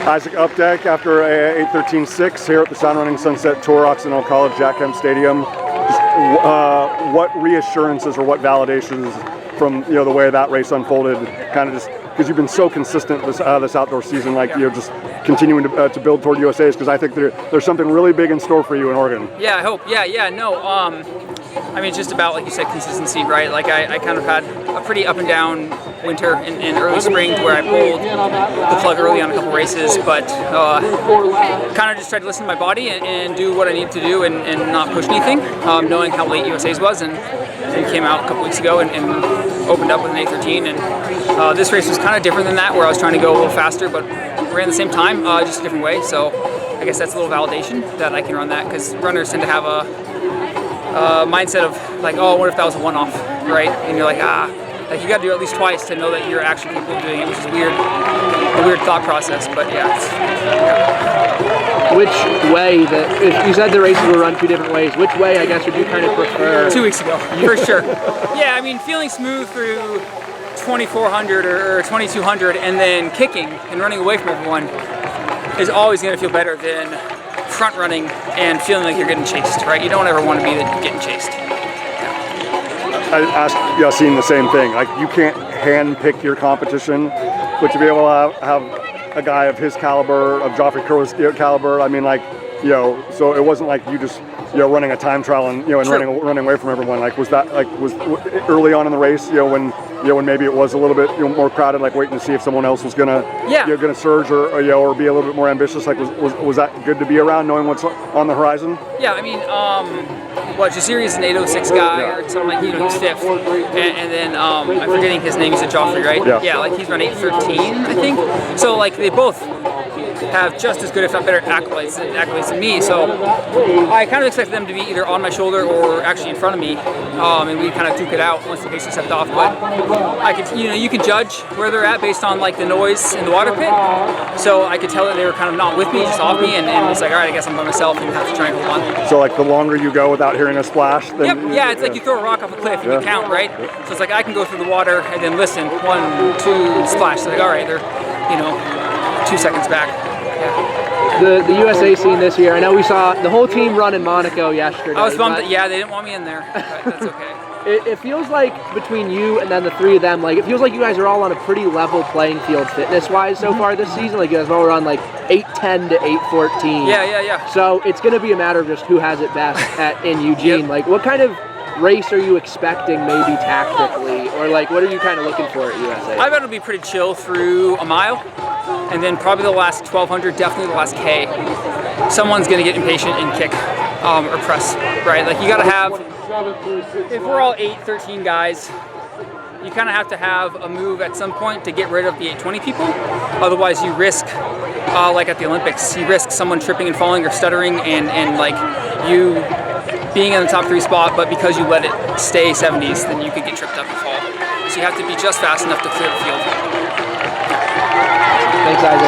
Isaac Updike after a 8:13.6 here at the Sound Running Sunset Tour, Occidental College, Kemp Stadium. What reassurances or what validations from the way that race unfolded, kind of just because you've been so consistent this outdoor season, like just continuing to build toward USA's, because I think there's something really big in store for you in Oregon. Yeah, I hope. No. I mean, it's just about, like you said, consistency, right? Like I kind of had a pretty up and down winter and early spring where I pulled the plug early on a couple races, but kind of just tried to listen to my body and do what I needed to do and not push anything, knowing how late USA's was, and came out a couple weeks ago and opened up with an 8:13, and this race was kind of different than that, where I was trying to go a little faster, but ran the same time, just a different way. So I guess that's a little validation that I can run that, because runners tend to have a mindset of like, oh, what if that was a one-off, right? And you're like, like you got to do it at least twice to know that you're actually capable of doing it, which is a weird thought process. But yeah. Which way if you said the races were run two different ways, which way I guess would you kind of prefer? 2 weeks ago, for sure. Yeah, I mean, feeling smooth through 2400 or 2200 and then kicking and running away from everyone is always going to feel better than front running and feeling like you're getting chased, right? You don't ever want to be getting chased. I asked Yassine the same thing. Like, you can't hand pick your competition, but to be able to have a guy of his caliber, of Joffrey Kerr's caliber, I mean, like, so it wasn't like you just running a time trial and and running away from everyone. Like, was early on in the race, when maybe it was a little bit more crowded, like waiting to see if someone else was gonna gonna surge or be a little bit more ambitious. Like, was that good to be around, knowing what's on the horizon? Yeah, I mean, Jasiri is an 8:06 guy or something, like, he's fifth, and then I'm forgetting his name. He's a Joffrey, right? Yeah, like he's run 8:13, I think. So like they both have just as good, if not better, accolades than me. So I kind of expected them to be either on my shoulder or actually in front of me, and we kind of duke it out once the pace was stepped off. But I could, you can judge where they're at based on like the noise in the water pit. So I could tell that they were kind of not with me, just off me, and it's like, all right, I guess I'm by myself and have to try and hold on. So like the longer you go without hearing a splash, then yeah, it's like you throw a rock off a cliff and you count, right? So it's like I can go through the water and then listen, 1, 2, splash. So like, all right, they're 2 seconds back. Yeah. The USA scene this year, I know we saw the whole team run in Monaco yesterday. I was bummed that, they didn't want me in there, but that's okay. It feels like between you and then the three of them, like it feels like you guys are all on a pretty level playing field fitness-wise so far this season. Like you guys all run like 8:10 to 8:14. Yeah. So it's going to be a matter of just who has it best in Eugene. Like what kind of race are you expecting, maybe tactically, or like what are you kind of looking for at USA? I bet it'll be pretty chill through a mile, and then probably the last 1200, definitely the last K. Someone's going to get impatient and kick or press, right? Like you got to have, if we're all 8:13 guys, you kind of have to have a move at some point to get rid of the 8:20 people. Otherwise you risk, like at the Olympics, you risk someone tripping and falling or stuttering and like you being in the top 3 spot, but because you let it stay 70s, then you could get tripped up and fall. So you have to be just fast enough to clear the field. Thanks, Isaac.